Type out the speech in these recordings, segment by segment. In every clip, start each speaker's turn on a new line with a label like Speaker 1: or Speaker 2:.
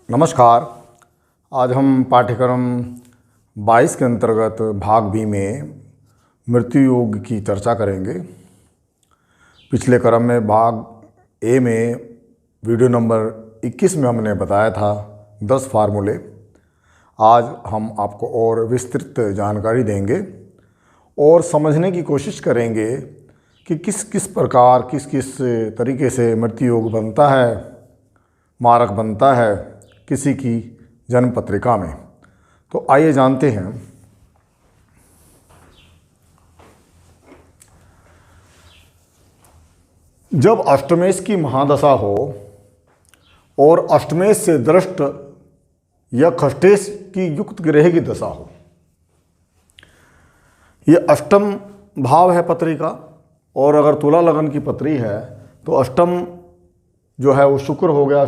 Speaker 1: नमस्कार। आज हम पाठ्यक्रम 22 के अंतर्गत भाग बी में मृत्यु योग की चर्चा करेंगे। पिछले क्रम में भाग ए में वीडियो नंबर 21 में हमने बताया था 10 फार्मूले। आज हम आपको और विस्तृत जानकारी देंगे और समझने की कोशिश करेंगे कि किस किस प्रकार किस किस तरीके से मृत्यु योग बनता है, मारक बनता है किसी की जन्म पत्रिका में। तो आइए जानते हैं। जब अष्टमेश की महादशा हो और अष्टमेश से दृष्ट या खष्टेश की युक्त ग्रह की दशा हो, ये अष्टम भाव है पत्रिका। और अगर तुला लगन की पत्री है तो अष्टम जो है वो शुक्र हो गया।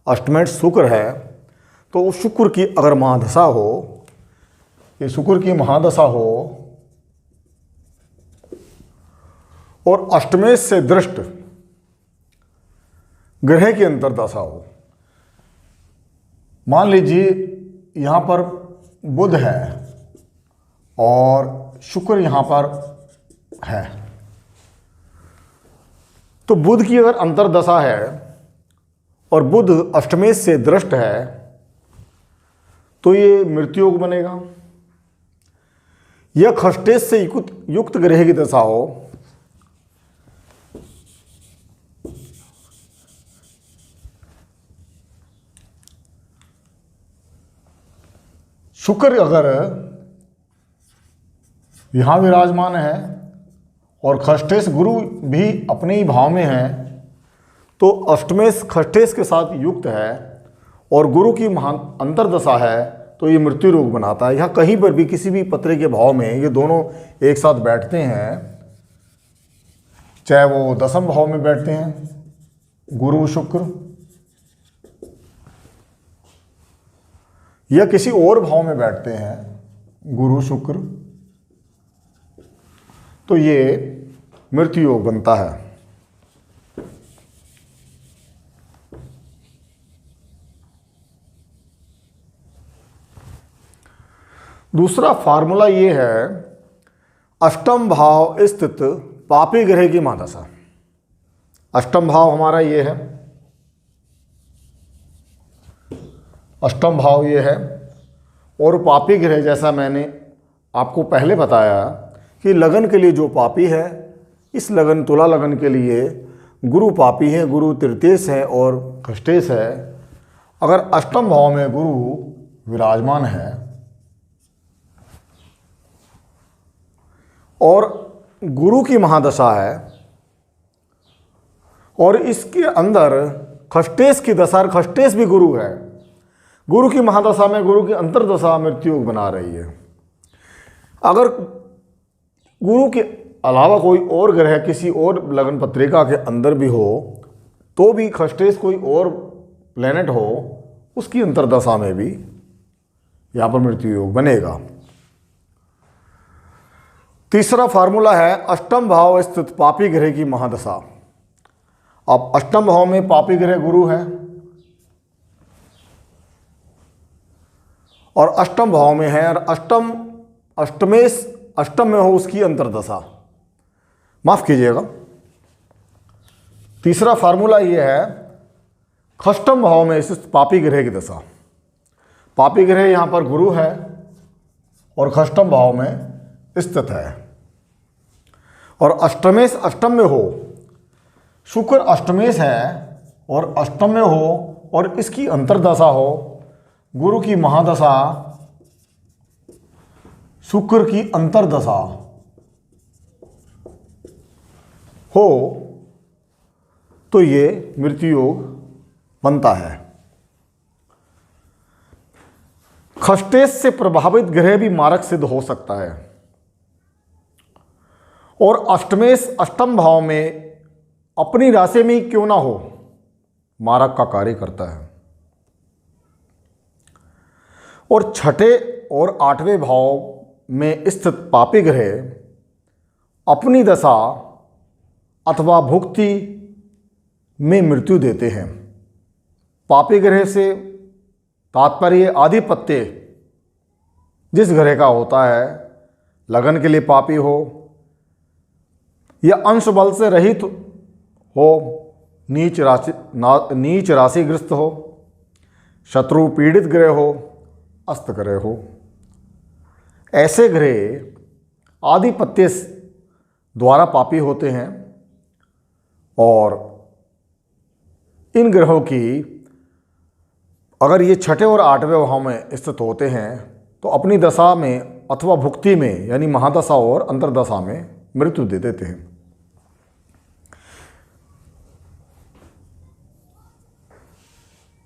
Speaker 1: अष्टमेश शुक्र है, तो उस शुक्र की अगर महादशा हो, ये शुक्र की महादशा हो और अष्टमेश से दृष्ट ग्रह की अंतर्दशा हो। मान लीजिए यहाँ पर बुध है और शुक्र यहाँ पर है, तो बुध की अगर अंतर्दशा है और बुध अष्टमेश से दृष्ट है तो ये मृत्यु योग बनेगा। यह खष्टेश से युक्त ग्रह की दशा हो, शुक्र अगर यहां विराजमान है और खष्टेश गुरु भी अपने ही भाव में है, तो अष्टमेश खष्टेश के साथ युक्त है और गुरु की अंतर्दशा है, तो ये मृत्यु रोग बनाता है। यहाँ कहीं पर भी किसी भी पत्र के भाव में ये दोनों एक साथ बैठते हैं, चाहे वो दसम भाव में बैठते हैं गुरु शुक्र, या किसी और भाव में बैठते हैं गुरु शुक्र, तो ये मृत्यु योग बनता है। दूसरा फार्मूला ये है, अष्टम भाव स्थित पापी ग्रह की महादशा। अष्टम भाव हमारा ये है, अष्टम भाव ये है, और पापी ग्रह जैसा मैंने आपको पहले बताया कि लगन के लिए जो पापी है, इस लगन तुला लगन के लिए गुरु पापी है, गुरु तृतीयेश है और खष्टेश है। अगर अष्टम भाव में गुरु विराजमान है और गुरु की महादशा है और इसके अंदर खष्टेश की दशा, खष्टेश भी गुरु है, गुरु की महादशा में गुरु की अंतर्दशा मृत्यु योग बना रही है। अगर गुरु के अलावा कोई और ग्रह किसी और लगन पत्रिका के अंदर भी हो, तो भी खष्टेश कोई और प्लेनेट हो, उसकी अंतर्दशा में भी यहाँ पर मृत्यु योग बनेगा। तीसरा फार्मूला है अष्टम भाव स्थित पापी ग्रह की महादशा। अब अष्टम भाव में पापी ग्रह गुरु है और अष्टम भाव में है, और अष्टमेश अष्टम में हो उसकी अंतर्दशा, माफ कीजिएगा। तीसरा फार्मूला यह है, खष्टम भाव में स्थित पापी ग्रह की दशा। पापी ग्रह यहां पर गुरु है और खष्टम भाव में स्थित है, और अष्टमेश अष्टम में हो, शुक्र अष्टमेश है और अष्टम में हो और इसकी अंतर्दशा हो, गुरु की महादशा, शुक्र की अंतर्दशा हो, तो ये मृत्यु योग बनता है। खष्टेश से प्रभावित ग्रह भी मारक सिद्ध हो सकता है, और अष्टमेश अष्टम भाव में अपनी राशि में ही क्यों ना हो, मारक का कार्य करता है। और छठे और आठवें भाव में स्थित पापी ग्रह अपनी दशा अथवा भुक्ति में मृत्यु देते हैं। पापी ग्रह से तात्पर्य आधिपत्य जिस ग्रह का होता है, लगन के लिए पापी हो या अंश बल से रहित हो, नीच राशिग्रस्त हो, शत्रु पीड़ित ग्रह हो, अस्त ग्रह हो, ऐसे ग्रह आधिपत्य द्वारा पापी होते हैं। और इन ग्रहों की अगर ये छठे और आठवें भाव में स्थित होते हैं तो अपनी दशा में अथवा भुक्ति में यानी महादशा और अंतर्दशा में मृत्यु दे देते हैं।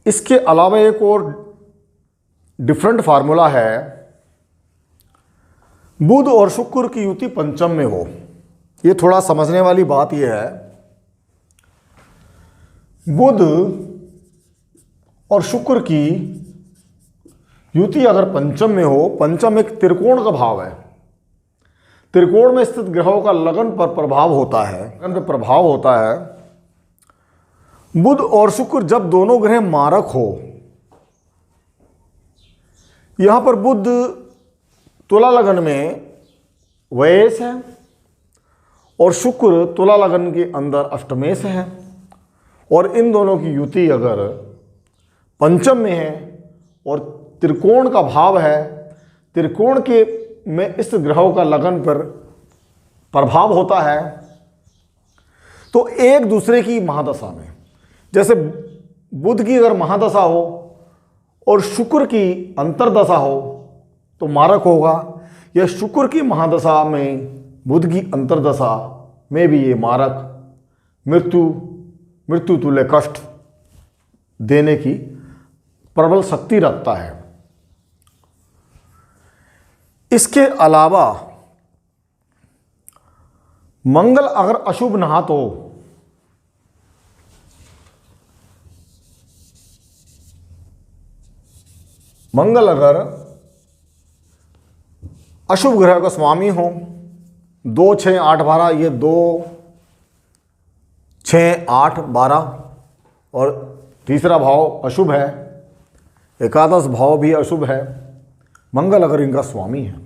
Speaker 1: इसके अलावा एक और डिफरेंट फार्मूला है, बुध और शुक्र की युति पंचम में हो। ये थोड़ा समझने वाली बात यह है, बुध और शुक्र की युति अगर पंचम में हो, पंचम एक त्रिकोण का भाव है, त्रिकोण में स्थित ग्रहों का लगन पर प्रभाव होता है, लगन पर प्रभाव होता है। बुध और शुक्र जब दोनों ग्रह मारक हो, यहां पर बुध तुला लगन में व्ययेश है और शुक्र तुला लगन के अंदर अष्टमेश है, और इन दोनों की युति अगर पंचम में है और त्रिकोण का भाव है, त्रिकोण के में इस ग्रहों का लगन पर प्रभाव होता है, तो एक दूसरे की महादशा में, जैसे बुध की अगर महादशा हो और शुक्र की अंतर्दशा हो तो मारक होगा, या शुक्र की महादशा में बुध की अंतर्दशा में भी ये मारक मृत्यु तुल्य कष्ट देने की प्रबल शक्ति रखता है। इसके अलावा मंगल अगर अशुभ नहा तो मंगल अगर अशुभ ग्रह का स्वामी हो, 2, 6, 8, 12, ये 2, 6, 8, 12 और तीसरा भाव अशुभ है, एकादश भाव भी अशुभ है, मंगल अगर इनका स्वामी है,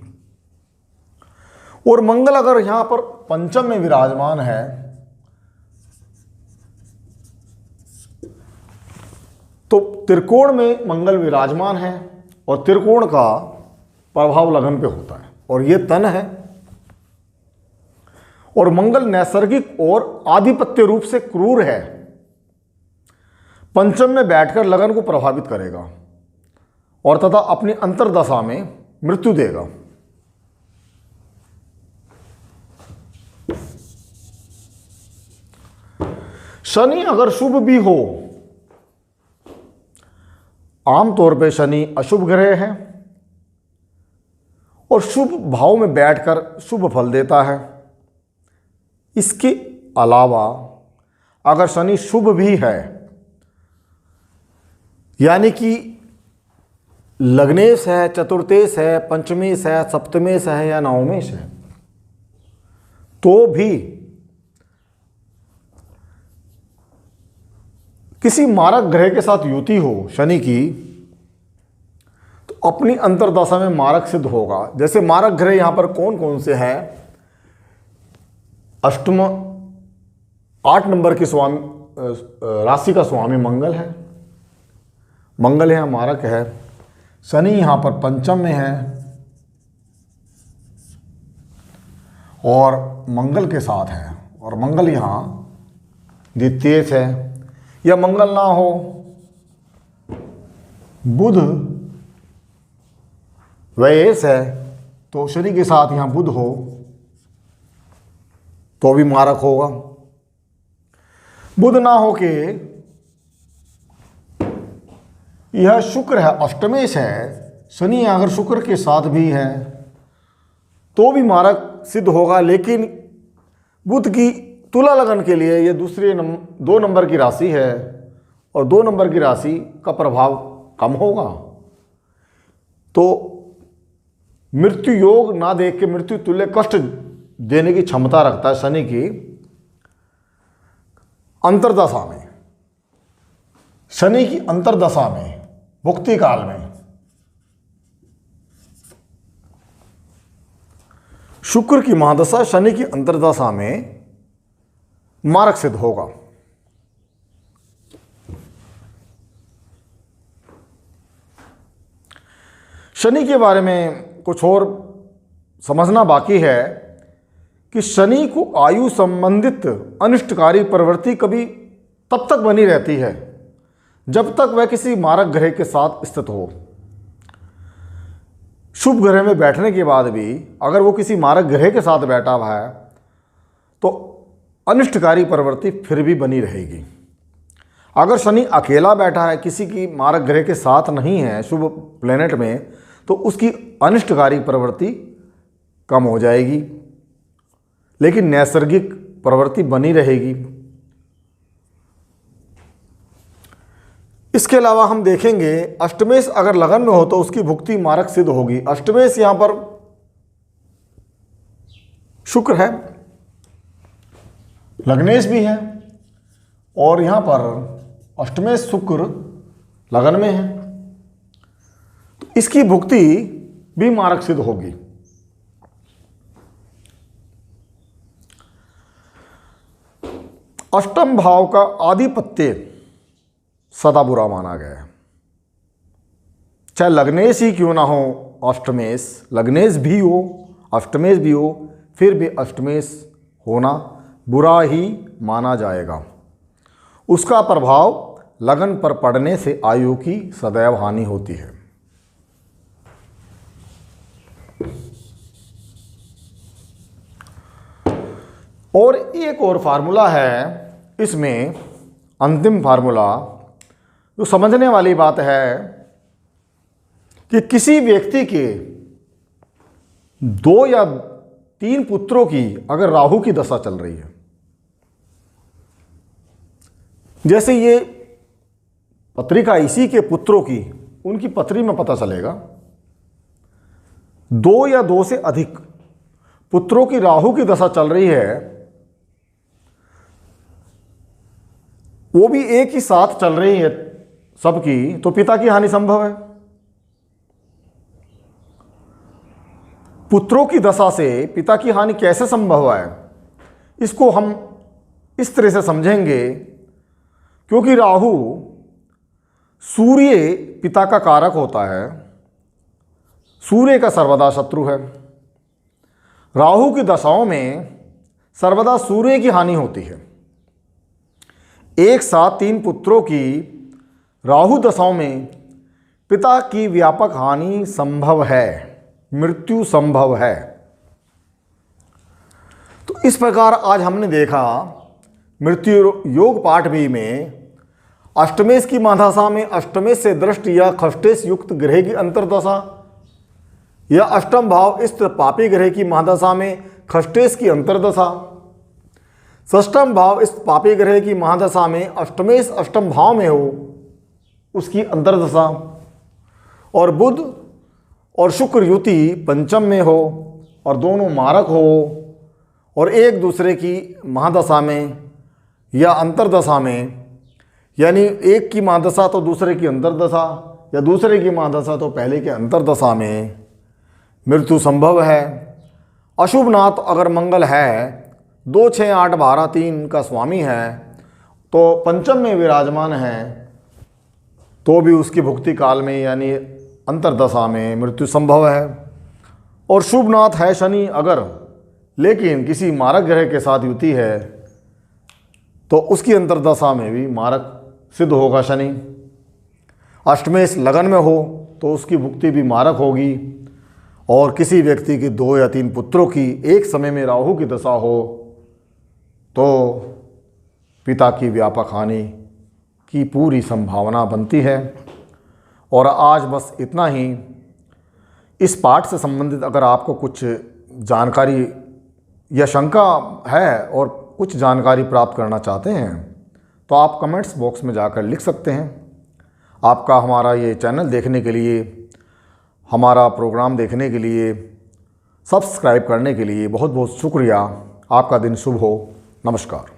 Speaker 1: और मंगल अगर यहां पर पंचम में विराजमान है तो त्रिकोण में मंगल विराजमान है और त्रिकोण का प्रभाव लगन पे होता है, और ये तन है, और मंगल नैसर्गिक और आधिपत्य रूप से क्रूर है, पंचम में बैठकर लगन को प्रभावित करेगा और तथा अपनी अंतर्दशा में मृत्यु देगा। शनि अगर शुभ भी हो, आमतौर पे शनि अशुभ ग्रह है और शुभ भाव में बैठकर शुभ फल देता है। इसके अलावा अगर शनि शुभ भी है, यानी कि लग्नेश है, चतुर्थेश है, पंचमेश है, सप्तमेश है या नवमेश है, तो भी किसी मारक ग्रह के साथ युति हो शनि की तो अपनी अंतर्दशा में मारक सिद्ध होगा। जैसे मारक ग्रह यहां पर कौन कौन से हैं, अष्टम 8 नंबर की स्वामी राशि का स्वामी मंगल है, मंगल यहां मारक है, शनि यहां पर पंचम में है और मंगल के साथ है, और मंगल यहां द्वितीय है, या मंगल ना हो, बुध व्ययेश है तो शनि के साथ यहां बुध हो तो भी मारक होगा। बुध ना हो के यह शुक्र है, अष्टमेश है, शनि अगर शुक्र के साथ भी है तो भी मारक सिद्ध होगा, लेकिन बुध की तुला लगन के लिए यह दूसरे 2 नंबर की राशि है और 2 नंबर की राशि का प्रभाव कम होगा, तो मृत्यु योग ना देख के मृत्यु तुल्य कष्ट देने की क्षमता रखता है शनि की अंतर्दशा में। शनि की अंतर्दशा में, भुक्ति काल में शुक्र की महादशा शनि की अंतर्दशा में मारक सिद्ध होगा। शनि के बारे में कुछ और समझना बाकी है कि शनि को आयु संबंधित अनिष्टकारी प्रवृत्ति कभी तब तक बनी रहती है जब तक वह किसी मारक ग्रह के साथ स्थित हो। शुभ ग्रह में बैठने के बाद भी अगर वो किसी मारक ग्रह के साथ बैठा हुआ है तो अनिष्टकारी प्रवृत्ति फिर भी बनी रहेगी। अगर शनि अकेला बैठा है, किसी की मारक ग्रह के साथ नहीं है शुभ प्लेनेट में, तो उसकी अनिष्टकारी प्रवृत्ति कम हो जाएगी, लेकिन नैसर्गिक प्रवृत्ति बनी रहेगी। इसके अलावा हम देखेंगे अष्टमेश अगर लगन में हो तो उसकी भुक्ति मारक सिद्ध होगी। अष्टमेश यहां पर शुक्र है, लग्नेश भी है और यहां पर अष्टमेश शुक्र लगन में है, तो इसकी भुक्ति भी मारक सिद्ध होगी। अष्टम भाव का आधिपत्य सदा बुरा माना गया है। चाहे लग्नेश ही क्यों ना हो, अष्टमेश लग्नेश भी हो, अष्टमेश भी हो, फिर भी अष्टमेश होना बुरा ही माना जाएगा। उसका प्रभाव लगन पर पड़ने से आयु की सदैव हानि होती है। और एक और फार्मूला है इसमें, अंतिम फार्मूला जो समझने वाली बात है कि किसी व्यक्ति के 2 या 3 पुत्रों की अगर राहु की दशा चल रही है, जैसे ये पत्रिका इसी के पुत्रों की, उनकी पत्री में पता चलेगा 2 या 2 से अधिक पुत्रों की राहु की दशा चल रही है, वो भी एक ही साथ चल रही है सबकी, तो पिता की हानि संभव है। पुत्रों की दशा से पिता की हानि कैसे संभव है, इसको हम इस तरह से समझेंगे, क्योंकि राहु सूर्य पिता का कारक होता है, सूर्य का सर्वदा शत्रु है। राहु की दशाओं में सर्वदा सूर्य की हानि होती है। एक साथ 3 पुत्रों की राहु दशाओं में पिता की व्यापक हानि संभव है, मृत्यु संभव है। तो इस प्रकार आज हमने देखा मृत्यु योग पाठ भी में अष्टमेश की महादशा में अष्टमेश से दृष्ट या खष्टेश युक्त ग्रह की अंतर्दशा, या अष्टम भाव स्थित पापी ग्रह की महादशा में खष्टेश की अंतर्दशा, षष्ठम भाव इस पापी ग्रह की महादशा में अष्टमेश अष्टम भाव में हो उसकी अंतर्दशा, और बुध और शुक्र युति पंचम में हो और दोनों मारक हो और एक दूसरे की महादशा में या अंतर्दशा में, यानी एक की महादशा तो दूसरे की अंतर्दशा या दूसरे की महादशा तो पहले के अंतर्दशा में मृत्यु संभव है। अशुभ नाथ अगर मंगल है, 2, 6, 8, 12, 3 का स्वामी है, तो पंचम में विराजमान है, तो भी उसकी भुक्ति काल में यानी अंतर्दशा में मृत्यु संभव है। और शुभ नाथ है शनि अगर, लेकिन किसी मारक ग्रह के साथ युति है, तो उसकी अंतर्दशा में भी मारक सिद्ध होगा शनि। अष्टमेश लगन में हो तो उसकी भुक्ति भी मारक होगी। और किसी व्यक्ति की 2 या 3 पुत्रों की एक समय में राहु की दशा हो तो पिता की व्यापक हानि की पूरी संभावना बनती है। और आज बस इतना ही। इस पाठ से संबंधित अगर आपको कुछ जानकारी या शंका है और कुछ जानकारी प्राप्त करना चाहते हैं तो आप कमेंट्स बॉक्स में जाकर लिख सकते हैं। आपका हमारा ये चैनल देखने के लिए, हमारा प्रोग्राम देखने के लिए, सब्सक्राइब करने के लिए बहुत बहुत शुक्रिया। आपका दिन शुभ हो। नमस्कार।